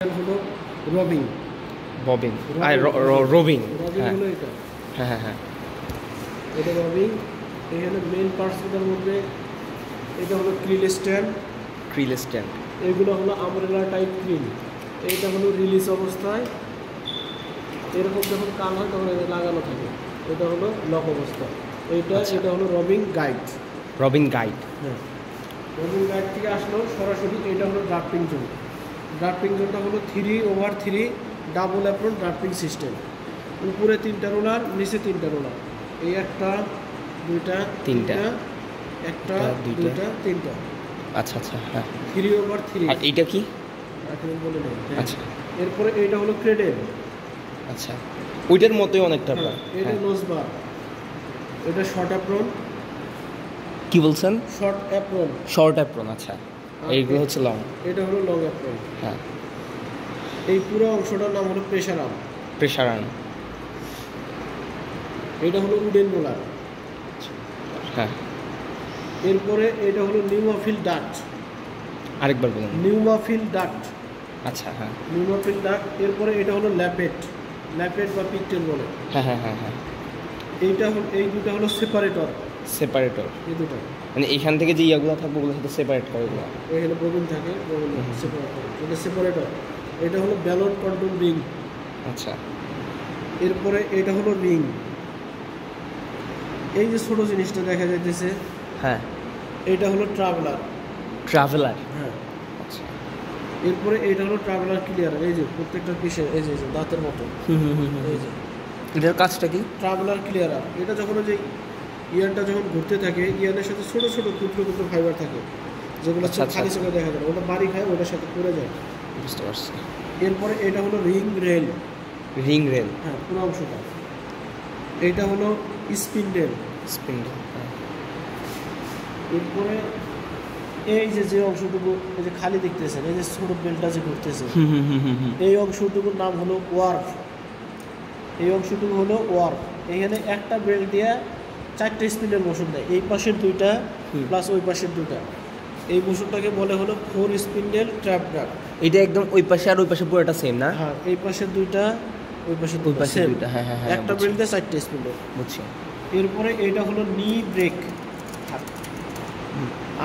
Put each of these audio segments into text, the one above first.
হলো রবিং ববিং আর রবিং। রবিং হলো এটা। হ্যাঁ হ্যাঁ হ্যাঁ, এটা রবিং। এখানে মেইন পার্টসগুলোর মধ্যে এটা হলো ক্রিল স্ট্যান্ড, ক্রিল স্ট্যান্ড। এগুলো হলো আমব্রেলা টাইপ ক্রিল। এইটা হলো রিলিজ অবস্থায়, এরকম যখন কাল হয় তখন এটা লাগানো থাকে। এটা হলো লক অবস্থা। এটা হলো রবিং গাইড। রবিং গাইড, হ্যাঁ, রবিং গাইড থেকে আসলো সরাসরি এটা হলো ড্রাফটিং জোন। ড্রাফটিং জোনটা হলো 3/3 ডাবল অ্যাপ্রন ড্রাফটিং সিস্টেম। উপরে 3টা রোলার, নিচে 3টা রোলার। এই একটা, দুইটা, তিনটা, একটা, দুইটা, তিনটা। আচ্ছা আচ্ছা, হ্যাঁ। 3/3। আর এইটা কি? এখন বলে নেই। আচ্ছা, এরপরে এইটা হলো ক্রেডেল। আচ্ছা, ওইটার মতোই অনেকটা। এটা নোজ বার। এটা শর্ট অ্যাপ্রন। কি বলছেন? Short apron. শর্ট অ্যাপ্রন, আচ্ছা। এইগুলো হচ্ছে লং। এটা হলো লং অ্যাপ্রন। হ্যাঁ। এই পুরো অংশটার নাম হলো প্রেসার আর্ম। Pressure arm. এটা হলো উডেন রোলার। হ্যাঁ। এরপরে এটা হলো নিউমাফিল ডাক্ট। আরেকবার বলুন। নিউমাফিল ডাক্ট। আচ্ছা, হ্যাঁ। নিউমাফিল ডাক্ট। এরপরে এটা হলো ল্যাপেট। ল্যাপেট বা পিকটেল বলে। হ্যাঁ হ্যাঁ হ্যাঁ হ্যাঁ। এই দুটো হলো সেপারেটর। সেপারেটর, এই দুটো মানে এখান থেকে যে ইয়াগুলো থাকবে ওগুলোর সাথে সেপারেট করে ওগুলো। এখানে ববিন থাকে, ববিন সেপারেটর। এটা সেপারেটর। এটা হলো ব্যালন কন্ট্রোল রিং। আচ্ছা। এরপরে এটা হলো রিং। এই যে ছোট জিনিসটা দেখা যাইতেছে, হ্যাঁ, এটা হলো ট্রাভেলার। ট্রাভেলার, হ্যাঁ। আচ্ছা। এরপরে এটা হলো ট্রাভেলার ক্লিয়ারার। এই যে প্রত্যেকটা পিসে এই যে দাঁতের মতো। এই যে এটার কাজটা কি? ট্রাভেলার ক্লিয়ারার। এটা যখন যে ইয়ারটা যখন ঘুরতে থাকে, ইয়ারের সাথে ছোট ছোট ক্ষুদ্র ক্ষুদ্র ফাইবার থাকে, যেগুলো খালি চোখে দেখা যায়। ওটা বাড়ি খায়, ওটার সাথে পড়ে যায়। বুঝতে পারছি। এরপরে এটা হলো রিং রেল। রিং রেল, হ্যাঁ, পুরো অংশটা। এটা হলো স্পিন্ডেল। স্পিন্ডেল। এরপরে এই যে অংশটুকু এই যে খালি দেখতেছেন, এই যে ছোট বেলটা যে ঘুরতেছে, এই অংশটুকুর নাম হলো ওয়ার্ফ। এই অংশটুকু হলো ওয়ার্ফ। এখানে একটা বেল্ট দিয়ে 4টে স্পিন্ডেল মোশন দেয়। এই পাশের 2টা প্লাস ওই পাশের 2টা। এই মোশনটাকে বলে হলো 4 স্পিন্ডেল ট্র্যাপ ড্রাগ। এটা একদম ওই পাশে আর ওই পাশে পুরোটা সেম না? হ্যাঁ, এই পাশের 2টা, ওই পাশের 2টা। হ্যাঁ হ্যাঁ হ্যাঁ, একটা বেল্ট দিয়ে 4টে স্পিন্ডেল। বুঝছি। এরপরে এটা হলো নি ব্রেক।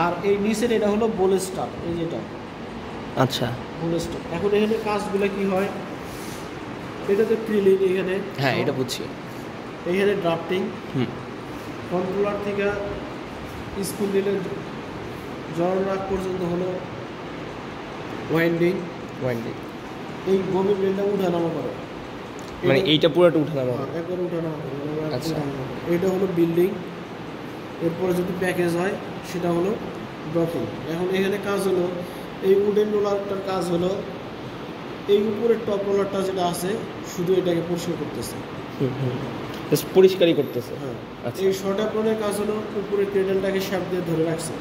আর এই নিচের এটা হলো বোলেস্টার। এই যেটা, আচ্ছা, বোলেস্টার। এখন এখানে কাজগুলো কি হয়, এটা তো ক্রিলিং। এখানে হ্যাঁ, এটা বুঝছি। এখানে ড্রাফটিং। কন্ট্রোলার থেকে স্পিন্ডেলের জড়ানো আগ পর্যন্ত হলো ওয়াইন্ডিং। ওয়াইন্ডিং, এই গভীর বেলটা উঠানামা করে, মানে এইটা পুরোটা উঠানামা। একবার উঠানামা করে। আচ্ছা। এটা হলো বিল্ডিং। এরপরে যদি প্যাকেজ হয় সেটা হলো ড্রপিং। এখন এখানে কাজ হলো, এই উডেন রোলারটার কাজ হলো এই উপরের টপ রোলারটা যেটা আছে শুধু এটাকে পরিষ্কার করতেছে, পরিষ্কারই করতেছে। হ্যাঁ। আচ্ছা। এই শর্ট অ্যাপ্রনের কাজ হলো উপরের ক্রেডেলটাকে শ্যাপ দিয়ে ধরে রাখছে।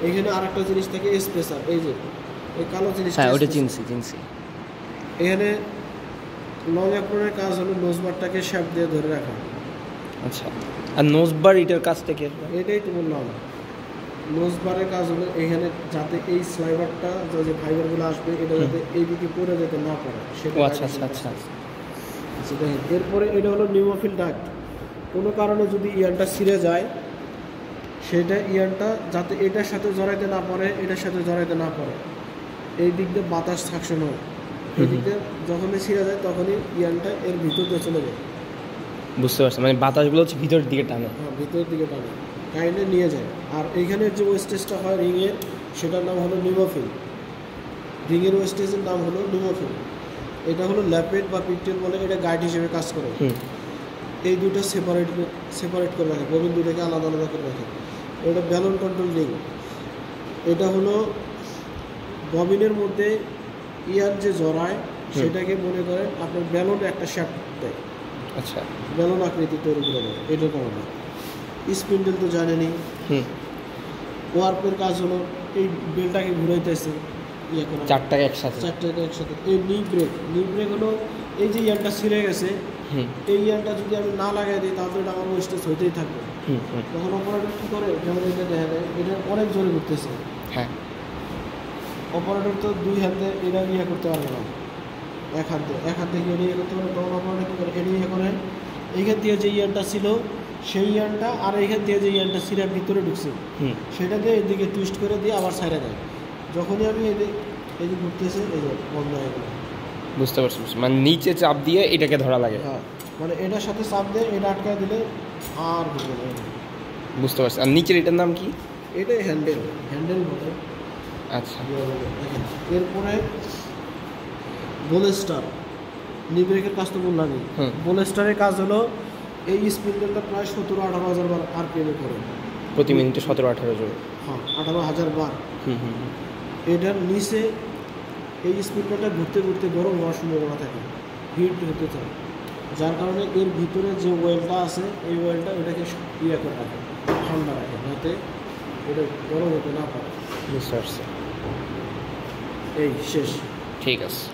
এখানে আরেকটা জিনিস থাকে স্পেসার। এই যে এই কালো জিনিস, হ্যাঁ, ওটা চিনছি। এখানে লং অ্যাপ্রনের কাজ হলো নোজবারটাকে শ্যাপ দিয়ে ধরে রাখা। আচ্ছা। আর নোজবার এটার কাজটা কি? এটাই তো বললাম, নোজবারের কাজ হলো এখানে যাতে এই স্লাইভারটা যে ফাইবারগুলো আসবে এটা যাতে এইদিকে পড়ে যেতে না পারে সেটা। আচ্ছা আচ্ছা আচ্ছা। এরপরে এটা হলো নিউমাফিল ডাক্ট। কোনো কারণে যদি ইয়ারটা ছিঁড়ে যায়, সেটা ইয়ারটা যাতে এটার সাথে জড়াইতে না পারে, এটার সাথে জড়াইতে না পারে, এই দিক দিয়ে বাতাস সাকশন হয়। এই দিক দিয়ে যখনই ছিঁড়ে যায় তখনই ইয়ারটা এর ভিতর দিয়ে চলে যায়। বুঝতে পারছি, মানে বাতাসগুলো হচ্ছে ভিতরের দিকে টানে। হ্যাঁ, ভিতরের দিকে টানে, টাইনে নিয়ে যায়। আর এইখানের যে ওয়েস্টেজটা হয় রিংয়ের, সেটার নাম হলো নিউমাফিল। রিংয়ের ওয়েস্টেজের নাম হলো নিউমাফিল। এটা হলো ল্যাপেট বা পিকটেল বলে, এটা গাইড হিসেবে কাজ করে। এই দুটো সেপারেট করে রাখে, ববিন দুটাকে আলাদা আলাদা করে রাখে। এটা ব্যালন কন্ট্রোল রিং। এটা হলো ববিনের মধ্যে ইয়ার যে জড়ায় সেটাকে মনে করেন আপনার ব্যালন একটা শ্যাফট দেয়। আচ্ছা। ব্যালন আকৃতি তৈরি করে দেয়, এটার কারণে। স্পিন্ডেল তো জানেনি। ওয়ার্পের কাজ হলো এই বেলটাকে ঘুরাইতেছে, ইয়ে করে 4টাকে একসাথে। এই নি ব্রেক হলো এই যে ইয়ারটা ছিঁড়ে গেছে, এই ইয়ারটা যদি আমি না লাগাই দিই তাহলে এটা আমার ওয়েস্টেজ হইতেই থাকবে। তখন অপারেটর কী করে, যেমন এটা দেখা যায় এটা অনেক জোরে ঘুরতেছে। হ্যাঁ। অপারেটর তো দুই হাতে এটা ইয়ে করতে পারবে না, এক হাতে গিয়ে ইয়ে করতে পারবে, তখন অপারেটর কী করে এটা ইয়ে করে এইখান থেকে যে ইয়ারটা ছিল সেই ইয়ারটা আর এইখান থেকে যে ইয়ারটা সিরার ভিতরে ঢুকছে সেটাকে এদিকে টুইস্ট করে দিয়ে আবার সাইডে দেয়। যখনই আমি এই যে ঘুরতেছে এই যে বন্ধ হয়ে গেল। বুঝতে পারছি, মানে নিচে চাপ দিয়ে এটাকে ধরা লাগে। হ্যাঁ, মানে এটার সাথে চাপ দিয়ে এটা আটকায় দিলে আর ঘুরবে না। বুঝতে পারছি। আর নিচের এটার নাম কি? এটাই হ্যান্ডেল বলে। আচ্ছা, এরপরে বোলেস্টার, নি ব্রেকের কাজ তো বললাম। বোলেস্টারের কাজ হলো এই স্পিন্ডেলটা প্রায় 17-18 হাজার বার আরপিএমে করে, প্রতি মিনিটে 17-18 জোড়। হ্যাঁ, 18,000 বার। এটার নিচে এই স্পিন্ডেলটা ঘুরতে ঘুরতে গরম হওয়ার সম্ভাবনা থাকে, হিট হতে থাকে, যার কারণে এর ভিতরে যে ওয়েলটা আছে এই ওয়েলটা ওটাকে ইয়ে করে রাখে, ঠান্ডা রাখে, যাতে এটা গরম হতে না পারে। বুঝতে পারছি। এই শেষ। ঠিক আছে।